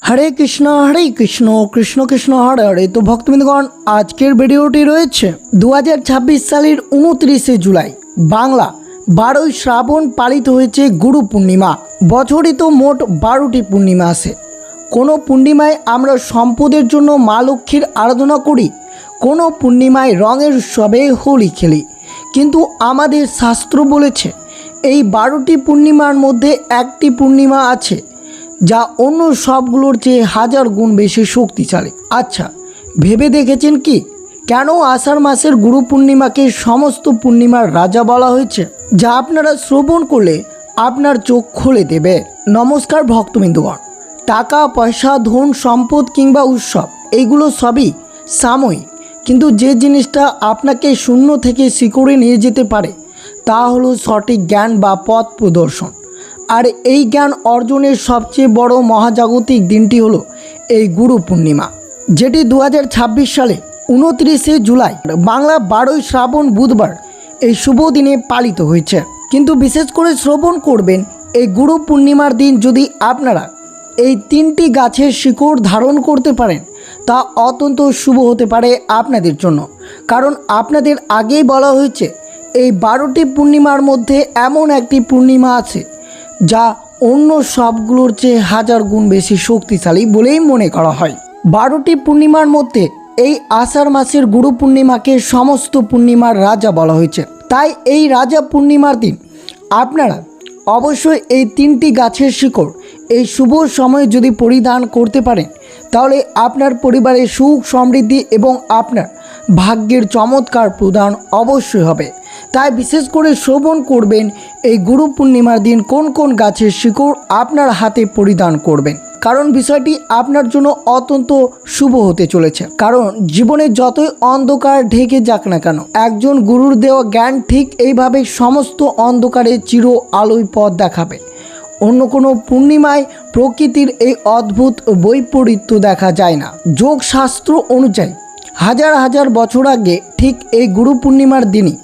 হরে কৃষ্ণ কৃষ্ণ কৃষ্ণ হরে হরে। তো ভক্তবৃন্দগণ, আজকের ভিডিওটি রয়েছে 2026 সালের 29শে জুলাই, বাংলা 12ই শ্রাবণ পালিত হয়েছে গুরু পূর্ণিমা। বছরে তো মোট 12টি পূর্ণিমা আছে। কোনো পূর্ণিমায় আমরা সম্পদের জন্য মা লক্ষ্মীর আরাধনা করি, কোনো পূর্ণিমায় রঙের উৎসবে হোলি খেলি। কিন্তু আমাদের শাস্ত্র বলেছে এই 12টি পূর্ণিমার মধ্যে একটি পূর্ণিমা আছে যা অন্য সবগুলোর চেয়ে হাজার গুণ বেশি শক্তিশালী। আচ্ছা, ভেবে দেখেছেন কি কেন আষাঢ় মাসের গুরু পূর্ণিমাকে সমস্ত পূর্ণিমার রাজা বলা হয়েছে, যা আপনারা শ্রবণ করলে আপনার চোখ খুলে দেবে। নমস্কার ভক্তবৃন্দগণ, টাকা পয়সা ধন সম্পদ কিংবা উৎসব এইগুলো সবই সাময়িক, কিন্তু যে জিনিসটা আপনাকে শূন্য থেকে শিখরে নিয়ে যেতে পারে তা হলো সঠিক জ্ঞান বা পথ প্রদর্শন। আর এই জ্ঞান অর্জনের সবচেয়ে বড় মহাজাগতিক দিনটি হলো এই গুরু পূর্ণিমা, যেটি 2026 সালে 29শে জুলাই, বাংলা 12ই শ্রাবণ বুধবার এই শুভ দিনে পালিত হয়েছে। কিন্তু বিশেষ করে শ্রবণ করবেন, এই গুরু পূর্ণিমার দিন যদি আপনারা এই 3টি গাছের শিকড় ধারণ করতে পারেন তা অত্যন্ত শুভ হতে পারে আপনাদের জন্য। কারণ আপনাদের আগেই বলা হয়েছে এই 12টি পূর্ণিমার মধ্যে এমন একটি পূর্ণিমা আছে যা অন্য সবগুলোর চেয়ে হাজার গুণ বেশি শক্তিশালী বলেই মনে করা হয়। 12টি পূর্ণিমার মধ্যে এই আষাঢ় মাসের গুরু পূর্ণিমাকে সমস্ত পূর্ণিমার রাজা বলা হয়েছে। তাই এই রাজা পূর্ণিমার দিন আপনারা অবশ্যই এই 3টি গাছের শিকড় এই শুভ সময়ে যদি পরিধান করতে পারেন তাহলে আপনার পরিবারে সুখ সমৃদ্ধি এবং আপনার ভাগ্যের চমৎকার প্রদান অবশ্যই হবে। তাই বিশেষ করে শ্রবণ করবেন এই গুরু পূর্ণিমার দিন কোন কোন গাছের শিকড় আপনার হাতে পরিধান করবেন, কারণ বিষয়টি আপনার জন্য অত্যন্ত শুভ হতে চলেছে। কারণ জীবনে যতই অন্ধকার ঢেকে যাক না কেন, একজন গুরুর দেওয়া জ্ঞান ঠিক এইভাবে সমস্ত অন্ধকারে চির আলোয় পথ দেখাবে। অন্য কোনো পূর্ণিমায় প্রকৃতির এই অদ্ভুত বৈপরীত্য দেখা যায় না। যোগ শাস্ত্র অনুযায়ী হাজার হাজার বছর আগে ঠিক এই গুরু পূর্ণিমার দিনই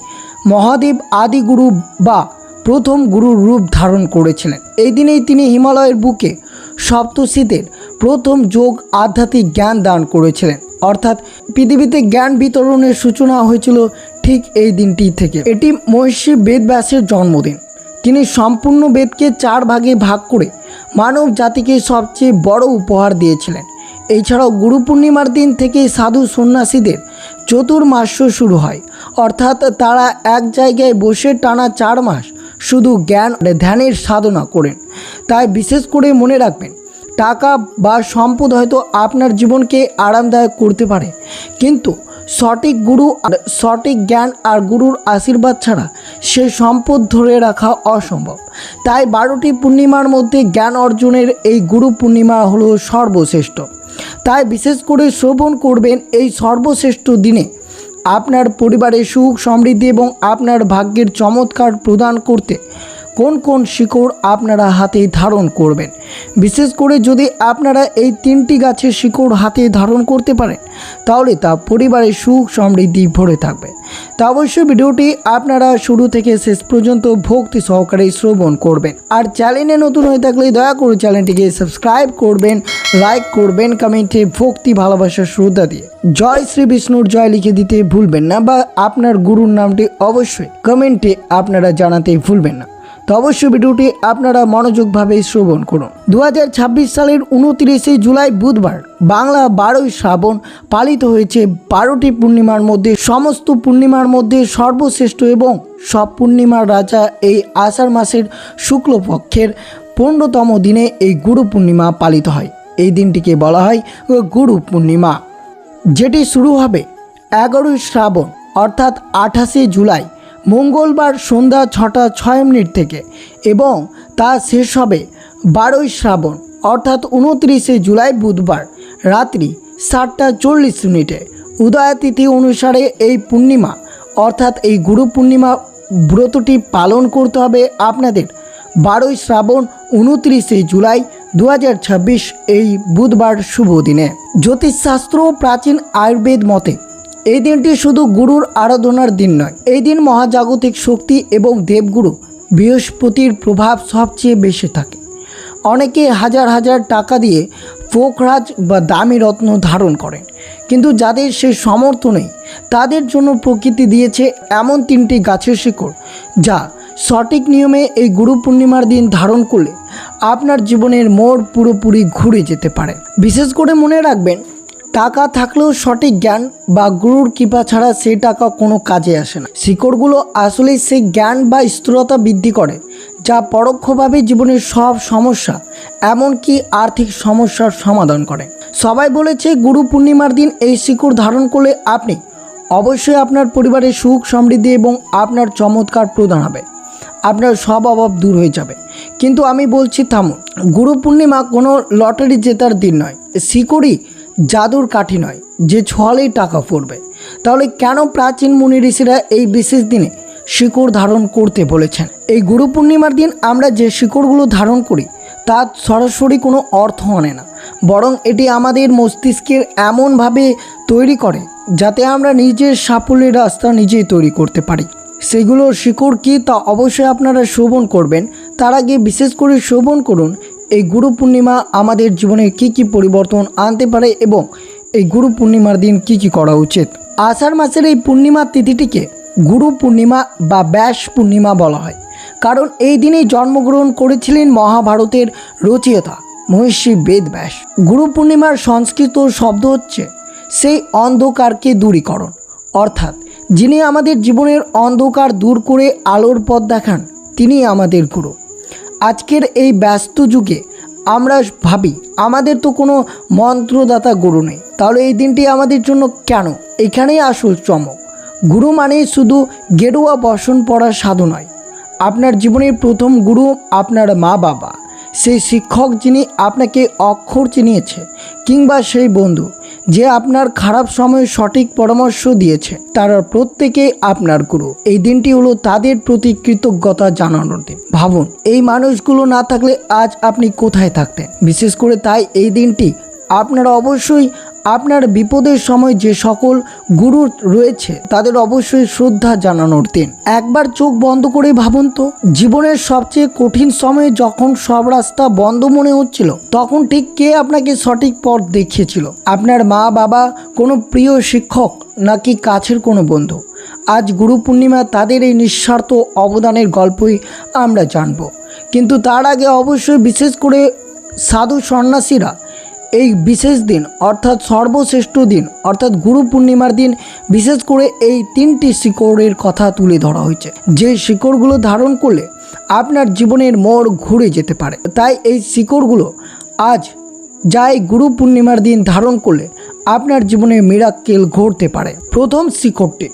মহাদেব আদিগুরু বা প্রথম গুরুর রূপ ধারণ করেছিলেন। এই দিনেই তিনি হিমালয়ের বুকে সপ্তর্ষিদের প্রথম যোগ আধ্যাত্মিক জ্ঞান দান করেছিলেন। অর্থাৎ পৃথিবীতে জ্ঞান বিতরণের সূচনা হয়েছিল ঠিক এই দিনটি থেকে। এটি মহর্ষি বেদব্যাসের জন্মদিন। তিনি সম্পূর্ণ বেদকে 4 ভাগে ভাগ করে মানব জাতিকে সবচেয়ে বড় উপহার দিয়েছিলেন। এছাড়াও গুরু পূর্ণিমার দিন থেকেই সাধু সন্ন্যাসীদের চতুর্মাস্য শুরু হয়, অর্থাৎ তারা এক জায়গায় বসে টানা 4 মাস শুধু জ্ঞান ধ্যানের সাধনা করেন। তাই বিশেষ করে মনে রাখবেন, টাকা বা সম্পদ হয়তো আপনার জীবনকে আরামদায়ক করতে পারে, কিন্তু সঠিক গুরু আর সঠিক জ্ঞান আর গুরুর আশীর্বাদ ছাড়া সে সম্পদ ধরে রাখা অসম্ভব। তাই 12টি পূর্ণিমার মধ্যে জ্ঞান অর্জনের এই গুরু পূর্ণিমা হলো সর্বশ্রেষ্ঠ। তাই বিশেষ করে শ্রবণ করবেন এই সর্বশ্রেষ্ঠ দিনে আপনার পরিবারে সুখ সমৃদ্ধি এবং আপনার ভাগ্যের চমৎকার প্রদান করতে কোন কোন শিকড় আপনারা হাতে ধারণ করবেন। বিশেষ করে যদি আপনারা এই 3টি গাছের শিকড় হাতে ধারণ করতে পারেন তাহলে তা পরিবারে সুখ সমৃদ্ধি ভরে থাকবে। তা অবশ্যই ভিডিওটি আপনারা শুরু থেকে শেষ পর্যন্ত ভক্তি সহকারে শ্রবণ করবেন। আর চ্যানেলে নতুন হয়ে থাকলে দয়া করে চ্যানেলটিকে সাবস্ক্রাইব করবেন, লাইক করবেন, কমেন্টে ভক্তি ভালোবাসা শ্রদ্ধা দিয়ে জয় শ্রী বিষ্ণুর জয় লিখে দিতে ভুলবেন না, বা আপনার গুরুর নামটি অবশ্যই কমেন্টে আপনারা জানাতে ভুলবেন না। তো অবশ্যই ভিডিওটি আপনারা মনোযোগভাবে শ্রবণ করুন। 2026 সালের 29শে জুলাই বুধবার, বাংলা 12ই শ্রাবণ পালিত হয়েছে 12টি পূর্ণিমার মধ্যে সমস্ত পূর্ণিমার মধ্যে সর্বশ্রেষ্ঠ এবং সব পূর্ণিমার রাজা এই আষাঢ় মাসের শুক্লপক্ষের 15তম দিনে এই গুরু পূর্ণিমা পালিত হয়। এই দিনটিকে বলা হয় গুরু পূর্ণিমা, যেটি শুরু হবে 11ই শ্রাবণ অর্থাৎ 28শে জুলাই মঙ্গলবার সন্ধ্যা 6টা 6 থেকে এবং তা শেষ হবে 12ই শ্রাবণ অর্থাৎ 29শে জুলাই বুধবার রাত্রি 7টা 40 উদয় তিথি অনুসারে এই পূর্ণিমা অর্থাৎ এই গুরু পূর্ণিমা ব্রতটি পালন করতে হবে আপনাদের 12ই শ্রাবণ 29শে জুলাই 2026 এই বুধবার শুভ দিনে। জ্যোতিষশাস্ত্র ও প্রাচীন আয়ুর্বেদ মতে এই দিনটি শুধু গুরুর আরাধনার দিন নয়, এই দিন মহাজাগতিক শক্তি এবং দেবগুরু বৃহস্পতির প্রভাব সবচেয়ে বেশি থাকে। অনেকে হাজার হাজার টাকা দিয়ে পোখরাজ বা দামি রত্ন ধারণ করেন। কিন্তু যাদের সে সামর্থ্য নেই তাদের জন্য প্রকৃতি দিয়েছে এমন 3টি গাছের শিকড় যা সঠিক নিয়মে এই গুরু পূর্ণিমার দিন ধারণ করলে আপনার জীবনের মোড় পুরোপুরি ঘুরে যেতে পারে। বিশেষ করে মনে রাখবেন, টাকা থাকলেও সঠিক জ্ঞান বা গুরুর কৃপা ছাড়া সেই টাকা কোনো কাজে আসে না। শিকড়গুলো আসলেই সেই জ্ঞান বা স্থিরতা বৃদ্ধি করে যা পরোক্ষভাবে জীবনের সব সমস্যা এমনকি আর্থিক সমস্যার সমাধান করে। সবাই বলেছে গুরু পূর্ণিমার দিন এই শিকড় ধারণ করলে আপনি অবশ্যই আপনার পরিবারের সুখ সমৃদ্ধি এবং আপনার চমৎকার প্রদান হবে, আপনার সব অভাব দূর হয়ে যাবে। কিন্তু আমি বলছি থামুন, গুরু পূর্ণিমা কোনো লটারি জেতার দিন নয়, শিকড়ই জাদুর কাঠি নয় যে ছোঁয়ালেই টাকা পড়বে। তাহলে কেন প্রাচীন মুনি ঋষিরা এই বিশেষ দিনে শিকড় ধারণ করতে বলেছেন? এই গুরু পূর্ণিমার দিন আমরা যে শিকড়গুলো ধারণ করি তা সরাসরি কোনো অর্থ আনে না, বরং এটি আমাদের মস্তিষ্কের এমনভাবে তৈরি করে যাতে আমরা নিজের সাফল্যের রাস্তা নিজেই তৈরি করতে পারি। সেগুলো শিকড় কী তা অবশ্যই আপনারা শ্রবণ করবেন। তার আগে বিশেষ করে শ্রবণ করুন এই গুরু পূর্ণিমা আমাদের জীবনে কী কী পরিবর্তন আনতে পারে এবং এই গুরু পূর্ণিমার দিন কী কী করা উচিত। আষাঢ় মাসের এই পূর্ণিমার তিথিটিকে গুরু পূর্ণিমা বা ব্যাস পূর্ণিমা বলা হয়, কারণ এই দিনেই জন্মগ্রহণ করেছিলেন মহাভারতের রচয়িতা মহর্ষি বেদব্যাস। গুরু পূর্ণিমার সংস্কৃত শব্দ হচ্ছে সেই অন্ধকারকে দূরীকরণ, অর্থাৎ যিনি আমাদের জীবনের অন্ধকার দূর করে আলোর পথ দেখান তিনি আমাদের গুরু। আজকের এই ব্যস্ত যুগে আমরা ভাবি আমাদের তো কোনো মন্ত্রদাতা গুরু নেই, তাহলে এই দিনটি আমাদের জন্য কেন? এখানেই আসল চমক। গুরু মানে শুধু গেরুয়া বসন পরা সাধু নয়, আপনার জীবনের প্রথম গুরু আপনার মা বাবা, সেই শিক্ষক যিনি আপনাকে অক্ষর চিনিয়েছে, কিংবা সেই বন্ধু যে আপনার খারাপ সময়ে সঠিক পরামর্শ দিয়েছে, তারা প্রত্যেকেই আপনার গুরু। এই দিনটি হলো তাদের প্রতি কৃতজ্ঞতা জানানোর দিন। ভাবুন, এই মানুষগুলো না থাকলে আজ আপনি কোথায় থাকতেন? বিশেষ করে তাই এই দিনটি আপনারা অবশ্যই আপনার বিপদের সময় যে সকল গুরু রয়েছে তাদের অবশ্যই শ্রদ্ধা জানানোর দিন। একবার চোখ বন্ধ করে ভাবুন তো, জীবনের সবচেয়ে কঠিন সময়ে যখন সব রাস্তা বন্ধ মনে হচ্ছিল তখন ঠিক কে আপনাকে সঠিক পথ দেখিয়েছিল? আপনার মা বাবা, কোনো প্রিয় শিক্ষক, নাকি কাছের কোনো বন্ধু? আজ গুরু পূর্ণিমা তাদের এই নিঃস্বার্থ অবদানের গল্পই আমরা জানব। কিন্তু তার আগে অবশ্যই বিশেষ করে সাধু সন্ন্যাসীরা এই বিশেষ দিন অর্থাৎ সর্বশ্রেষ্ঠ দিন অর্থাৎ গুরু পূর্ণিমার দিন বিশেষ করে এই 3টি শিকড়ের কথা তুলে ধরা হয়েছে, যে শিকড়গুলো ধারণ করলে আপনার জীবনের মোড় ঘুরে যেতে পারে। তাই এই শিকড়গুলো আজ যাই গুরু পূর্ণিমার দিন ধারণ করলে আপনার জীবনে মিরাক্কেল ঘটতে পারে। প্রথম শিকড়টি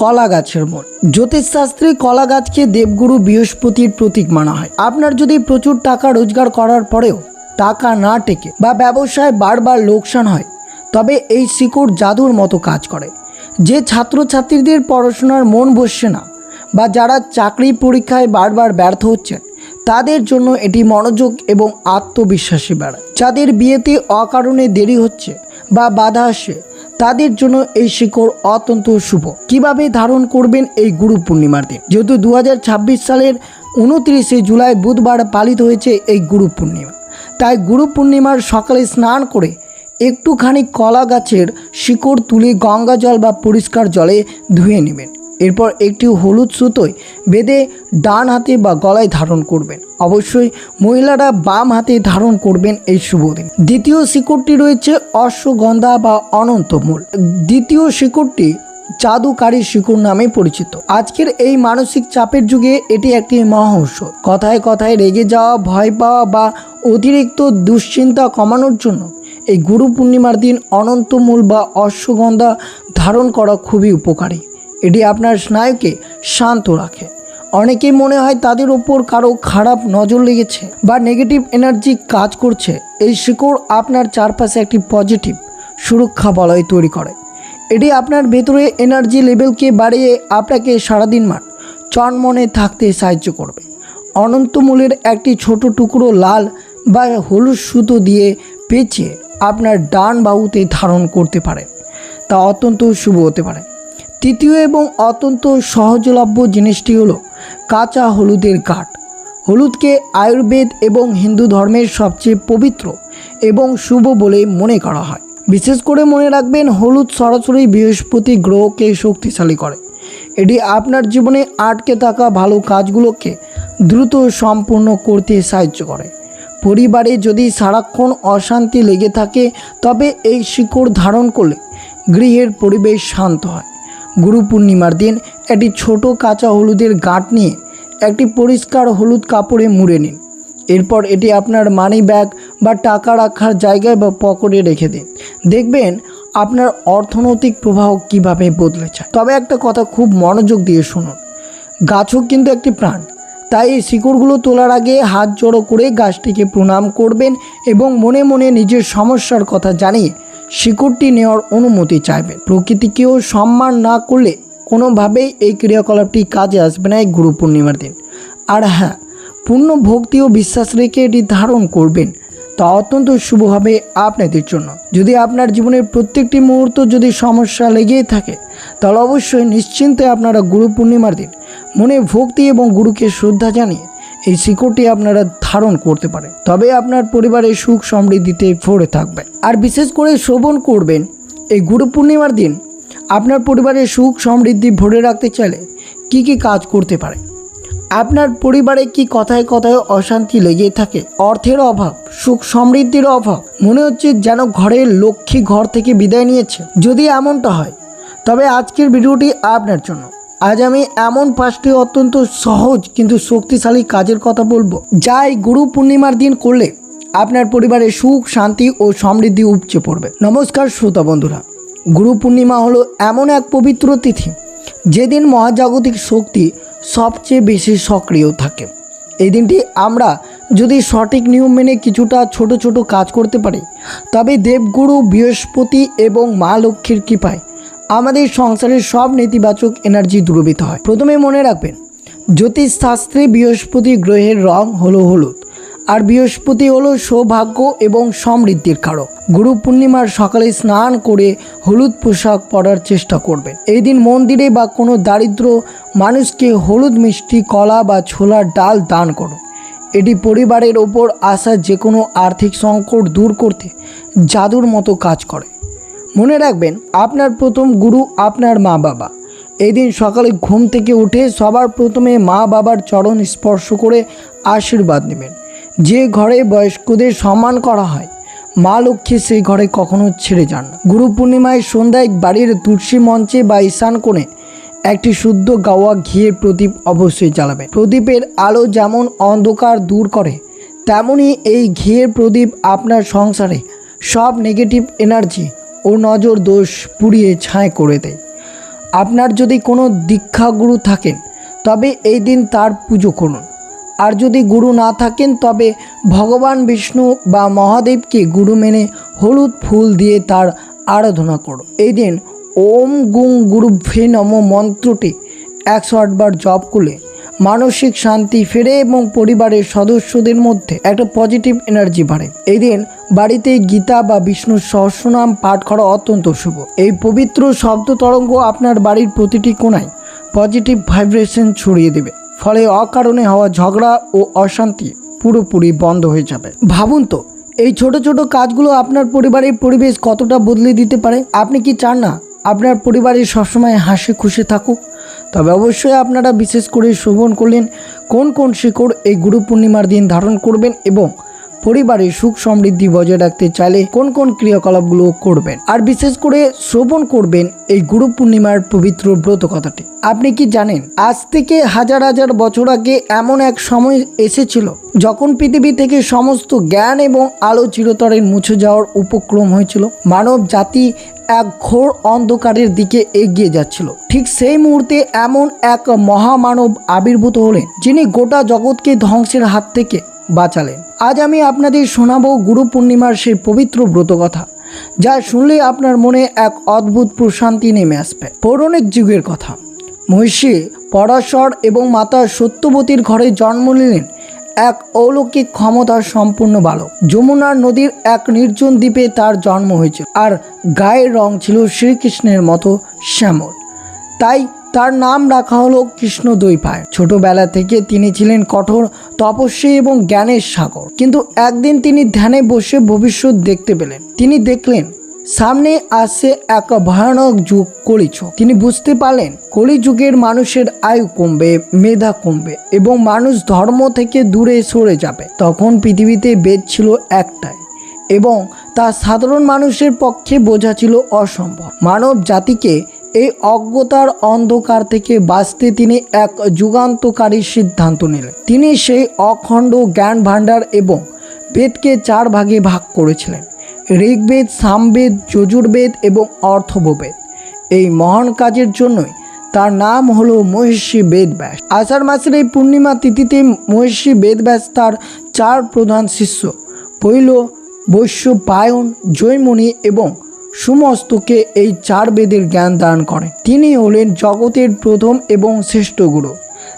কলা গাছের মূল। জ্যোতিষশাস্ত্রে কলা গাছকে দেবগুরু বৃহস্পতির প্রতীক মানা হয়। আপনার যদি প্রচুর টাকা রোজগার করার পরেও টাকা না টেকে বা ব্যবসায় বারবার লোকসান হয়, তবে এই শিকড় জাদুর মতো কাজ করে। যে ছাত্রছাত্রীদের পড়াশোনার মন বসছে না বা যারা চাকরি পরীক্ষায় বারবার ব্যর্থ হচ্ছেন তাদের জন্য এটি মনোযোগ এবং আত্মবিশ্বাসী বাড়ায়। যাদের বিয়েতে অকারণে দেরি হচ্ছে বা বাধা আসে তাদের জন্য এই শিকড় অত্যন্ত শুভ। কিভাবে ধারণ করবেন এই গুরু পূর্ণিমার দিন? যেহেতু 2026 সালের 29শে জুলাই বুধবার পালিত হয়েছে এই গুরু পূর্ণিমা, তাই গুরু পূর্ণিমার সকালে স্নান করে একটুখানি কলা গাছের শিকড় তুলে গঙ্গা জল বা পরিষ্কার জলে ধুয়ে নেবেন। এরপর একটি হলুদ সুতোয় বেঁধে ডান হাতে বা গলায় ধারণ করবেন। অবশ্যই মহিলারা বাম হাতে ধারণ করবেন এই শুভ দিন। দ্বিতীয় শিকড়টি রয়েছে অশ্বগন্ধা বা অনন্তমূল। দ্বিতীয় শিকড়টি জাদুকারী শিকড় নামে পরিচিত। আজকের এই মানসিক চাপের যুগে এটি একটি মহা ঔষধ। কথায় কথায় রেগে যাওয়া, ভয় পাওয়া বা অতিরিক্ত দুশ্চিন্তা কমানোর জন্য এই গুরু পূর্ণিমার দিন অনন্তমূল বা অশ্বগন্ধা ধারণ করা খুবই উপকারী। এটি আপনার স্নায়ুকে শান্ত রাখে। অনেকেই মনে হয় তাদের ওপর কারো খারাপ নজর লেগেছে বা নেগেটিভ এনার্জি কাজ করছে। এই শিকড় আপনার চারপাশে একটি পজিটিভ সুরক্ষা বলয় তৈরি করে। এটি আপনার ভেতরে এনার্জি লেভেলকে বাড়িয়ে আপনাকে সারাদিন চনমনে থাকতে সাহায্য করবে। অনন্তমূলের একটি ছোট টুকরো লাল বা হলুদ সুতো দিয়ে পেঁচিয়ে আপনার ডান বাহুতে ধারণ করতে পারেন, তা অত্যন্ত শুভ হতে পারে। তৃতীয় এবং অত্যন্ত সহজলভ্য জিনিসটি হলো কাঁচা হলুদের কাঠ। হলুদকে আয়ুর্বেদ এবং হিন্দু ধর্মের সবচেয়ে পবিত্র এবং শুভ বলে মনে করা হয়। বিশেষ করে মনে রাখবেন, হলুদ সরাসরি বৃহস্পতি গ্রহকে শক্তিশালী করে। এটি আপনার জীবনে আটকে থাকা ভালো কাজগুলোকে দ্রুত সম্পূর্ণ করতে সাহায্য করে। পরিবারে যদি সারাক্ষণ অশান্তি লেগে থাকে, তবে এই শিকড় ধারণ করলে গৃহের পরিবেশ শান্ত হয়। গুরু পূর্ণিমার দিন একটি ছোট কাঁচা হলুদের গাঁট নিয়ে একটি পরিষ্কার হলুদ কাপড়ে মুড়ে নিন। এরপর এটি আপনার মানি ব্যাগ বা টাকা রাখার জায়গায় বা পকেটে রেখে দিন। দেখবেন আপনার অর্থনৈতিক প্রবাহ কীভাবে বদলে যায়। তবে একটা কথা খুব মনোযোগ দিয়ে শুনুন, গাছও কিন্তু একটি প্রাণ। তাই এই শিকড়গুলো তোলার আগে হাত জড়ো করে গাছটিকে প্রণাম করবেন এবং মনে মনে নিজের সমস্যার কথা জানিয়ে শিকড়টি নেওয়ার অনুমতি চাইবেন। প্রকৃতিকেও সম্মান না করলে কোনোভাবেই এই ক্রিয়াকলাপটি কাজে আসবে না এই গুরু পূর্ণিমার দিন। আর হ্যাঁ, পূর্ণ ভক্তি ও বিশ্বাস রেখে এটি ধারণ করবেন, তা অত্যন্ত শুভ হবে আপনাদের জন্য। যদি আপনার জীবনের প্রত্যেকটি মুহূর্ত যদি সমস্যা লেগেই থাকে, তাহলে অবশ্যই নিশ্চিন্তে আপনারা গুরু পূর্ণিমার দিন মনে ভক্তি এবং গুরুকে শ্রদ্ধা জানিয়ে এই শিকড়টি আপনারা ধারণ করতে পারেন। তবে আপনার পরিবারের সুখ সমৃদ্ধিতে ভরে থাকবে। আর বিশেষ করে শ্রবণ করবেন, এই গুরু পূর্ণিমার দিন আপনার পরিবারের সুখ সমৃদ্ধি ভরে রাখতে চাইলে কি কি কাজ করতে পারে। আপনার পরিবারে কি কথায় কথায় অশান্তি লেগে থাকে, অর্থের অভাব, সুখ সমৃদ্ধির অভাব, মনে হচ্ছে যেন ঘরের লক্ষ্মী ঘর থেকে বিদায় নিয়েছে? যদি এমনটা হয়, তবে আজকের ভিডিওটি আপনার জন্য। আজ আমি এমন 5টি অত্যন্ত সহজ কিন্তু শক্তিশালী কাজের কথা বলবো, যা এই গুরু পূর্ণিমার দিন করলে আপনার পরিবারে সুখ শান্তি ও সমৃদ্ধি উপচে পড়বে। নমস্কার শ্রোতা বন্ধুরা, গুরু পূর্ণিমা হলো এমন এক পবিত্র তিথি যেদিন মহাজাগতিক শক্তি সবচেয়ে বেশি সক্রিয় থাকে। এই দিনটি আমরা যদি সঠিক নিয়ম মেনে কিছুটা ছোট ছোট কাজ করতে পারি, তবে দেবগুরু বৃহস্পতি এবং মা লক্ষ্মীর কৃপায় আমাদের সংসারের সব নেতিবাচক এনার্জি দূরীভূত হয়। প্রথমে মনে রাখবেন, জ্যোতিষশাস্ত্রে বৃহস্পতি গ্রহের রং হলো হলুদ, আর বৃহস্পতি হলো সৌভাগ্য এবং সমৃদ্ধির কারক। গুরু পূর্ণিমার সকালে স্নান করে হলুদ পোশাক পরার চেষ্টা করবেন। এই দিন মন্দিরে বা কোনো দারিদ্র মানুষকে হলুদ মিষ্টি, কলা বা ছোলার ডাল দান করুন। এটি পরিবারের ওপর আসা যে কোনো আর্থিক সংকট দূর করতে জাদুর মতো কাজ করে। মনে রাখবেন, আপনার প্রথম গুরু আপনার মা বাবা। এই দিন সকালে ঘুম থেকে উঠে সবার প্রথমে মা বাবার চরণ স্পর্শ করে আশীর্বাদ নেবেন। যে ঘরে বয়স্কদের সম্মান করা হয়, মা লক্ষ্মী সেই ঘরে কখনো ছেড়ে যান না। গুরু পূর্ণিমায় সন্ধ্যায় বাড়ির তুলসী মঞ্চে বা ঈশান কোণে একটি শুদ্ধ গাওয়া ঘিয়ের প্রদীপ অবশ্যই জ্বালাবেন। প্রদীপের আলো যেমন অন্ধকার দূর করে, তেমনি এই ঘিয়ের প্রদীপ আপনার সংসারে সব নেগেটিভ এনার্জি ও নজর দোষ পুড়িয়ে ছাই করে দেয়। আপনার যদি কোনো দীক্ষাগুরু থাকেন, তবে এই দিন তার পুজো করুন। আর যদি গুরু না থাকেন, তবে ভগবান বিষ্ণু বা মহাদেবকে গুরু মেনে হলুদ ফুল দিয়ে তার আরাধনা করুন। এই দিন ওম গুং গুরুভ্যে নমঃ মন্ত্রটি 108 বার জপ করলে মানসিক শান্তি ফেরে এবং পরিবারের সদস্যদের মধ্যে একটা পজিটিভ এনার্জি বাড়ে। এই দিন বাড়িতে গীতা বা বিষ্ণুর সহস্রনাম পাঠ করা অত্যন্ত শুভ। এই পবিত্র শব্দ তরঙ্গ আপনার বাড়ির প্রতিটি কোণায় পজিটিভ ভাইব্রেশন ছড়িয়ে দেবে, ফলে অকারণে হওয়া ঝগড়া ও অশান্তি পুরোপুরি বন্ধ হয়ে যাবে। ভাবুন তো, এই ছোট ছোট কাজগুলো আপনার পরিবারের পরিবেশ কতটা বদলে দিতে পারে। আপনি কি চান না আপনার পরিবারে সবসময় হাসি খুশি থাকুক? তবে অবশ্যই আপনারা বিশেষ করে শ্রবণ করলেন কোন কোন শিকড় এই গুরু পূর্ণিমার দিন ধারণ করবেন এবং পরিবারে সুখ সমৃদ্ধি বজায় রাখতে চাইলে কোন কোন ক্রিয়াকলাপগুলো করবেন। আর বিশেষ করে শ্রবণ করবেন এই গুরু পূর্ণিমার পবিত্র ব্রত কথাটি। আপনি কি জানেন, আজ থেকে হাজার হাজার বছর আগে এমন এক সময় এসেছিল যখন পৃথিবী থেকে সমস্ত জ্ঞান এবং আলো চিরতরে মুছে যাওয়ার উপক্রম হয়েছিল। মানব জাতি এক ঘোর অন্ধকারের দিকে এগিয়ে যাচ্ছিল। ঠিক সেই মুহূর্তে এমন এক মহামানব আবির্ভূত হলেন, যিনি গোটা জগৎকে ধ্বংসের হাত থেকে বাঁচালেন। আজ আমি আপনাদের শোনাবো গুরু পূর্ণিমার সেই পবিত্র ব্রত কথা, যা শুনলে আপনার মনে এক অদ্ভুত প্রশান্তি নেমে আসবে। পৌরাণিক যুগের কথা। মহিষী পরাশর এবং মাতা সত্যবতীর ঘরে জন্ম নিলেন এক অলৌকিক ক্ষমতার সম্পূর্ণ বালক। যমুনার নদীর এক নির্জন দ্বীপে তার জন্ম হয়েছিল, আর গায়ের রং ছিল শ্রীকৃষ্ণের মতো শ্যামল। তাই তার নাম রাখা হলো কৃষ্ণদ্বৈপায়ন। ছোটবেলা থেকে তিনি ছিলেন কঠোর তপস্বী এবং জ্ঞানের সাগর। কিন্তু একদিন তিনি ধ্যানে বসে ভবিষ্যৎ দেখতে পেলেন। তিনি দেখলেন সামনে আসছে এক ভয়ানক যুগ, কলিযুগ। তিনি বুঝতে পারলেন কলিযুগের মানুষের আয়ু কমবে, মেধা কমবে এবং মানুষ ধর্ম থেকে দূরে সরে যাবে। তখন পৃথিবীতে বেদ ছিল একটাই এবং তা সাধারণ মানুষের পক্ষে বোঝা ছিল অসম্ভব। মানব জাতিকে এই অজ্ঞতার অন্ধকার থেকে বাঁচতে তিনি এক যুগান্তকারী সিদ্ধান্ত নিলেন। তিনি সেই অখণ্ড জ্ঞান ভাণ্ডার এবং বেদকে 4 ভাগে ভাগ করেছিলেন: ঋগ্বেদ, সামবেদ, যজুর্বেদ এবং অথর্ববেদ। এই মহান কাজের জন্যই তার নাম হলো মহর্ষি বেদব্যাস। আষাঢ় মাসের এই পূর্ণিমা তিথিতে মহর্ষি বেদব্যাস তার 4 প্রধান শিষ্য পৈল, বৈশ্যপায়ন, জৈমিনী এবং সুমস্তকে এই 4 বেদের জ্ঞান দান করেন। তিনি হলেন জগতের প্রথম এবং শ্রেষ্ঠ গুরু।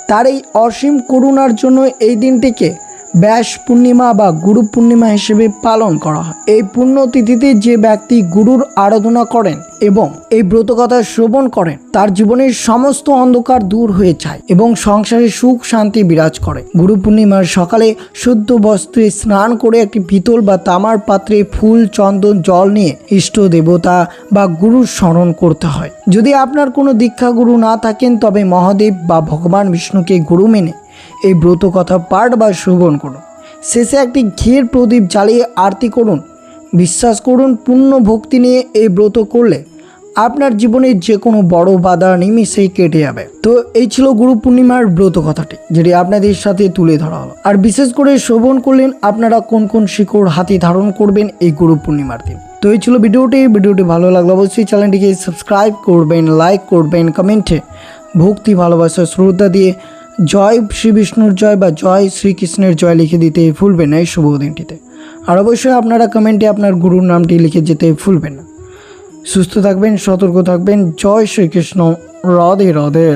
তার এই অসীম করুণার জন্য এই দিনটিকে ব্যাস পূর্ণিমা বা গুরু পূর্ণিমা হিসেবে পালন করা হয়। এই পুণ্যতিথিতে যে ব্যক্তি গুরুর আরাধনা করেন এবং এই ব্রতকথা শ্রবণ করেন, তার জীবনের সমস্ত অন্ধকার দূর হয়ে যায় এবং সংসারে সুখ শান্তি বিরাজ করে। গুরু পূর্ণিমার সকালে শুদ্ধ বস্ত্রে স্নান করে একটি পিতল বা তামার পাত্রে ফুল, চন্দন, জল নিয়ে ইষ্ট দেবতা বা গুরুর স্মরণ করতে হয়। যদি আপনার কোনো দীক্ষা গুরু না থাকেন, তবে মহাদেব বা ভগবান বিষ্ণুকে গুরু মেনে এই ব্রত কথা পাঠ বা শ্রবণ করুন। শেষে একটি ঘিয়ের প্রদীপ জ্বালিয়ে আরতি করুন। বিশ্বাস করুন, পূর্ণ ভক্তি নিয়ে এই ব্রত করলে আপনার জীবনের যে কোনো বড় বাধা নিমিষেই কেটে যাবে। তো এই ছিল গুরু পূর্ণিমার ব্রত কথাটি, যেটি আপনাদের সাথে তুলে ধরা হলো। আর বিশেষ করে শ্রবণ করলেন আপনারা কোন কোন শিকড় হাতে ধারণ করবেন এই গুরু পূর্ণিমার দিন। তো এই ছিল ভিডিওটি ভালো লাগলে অবশ্যই চ্যানেলটিকে সাবস্ক্রাইব করবেন, লাইক করবেন, কমেন্টে ভক্তি, ভালোবাসা, শ্রদ্ধা দিয়ে জয় শ্রী বিষ্ণুর জয় বা জয় শ্রীকৃষ্ণের জয় লিখে দিতে ভুলবেন না এই শুভ দিনটিতে। আর অবশ্যই আপনারা কমেন্টে আপনার গুরুর নামটি লিখে যেতে ভুলবেন না। সুস্থ থাকবেন, সতর্ক থাকবেন। জয় শ্রীকৃষ্ণ। রাধে রাধে।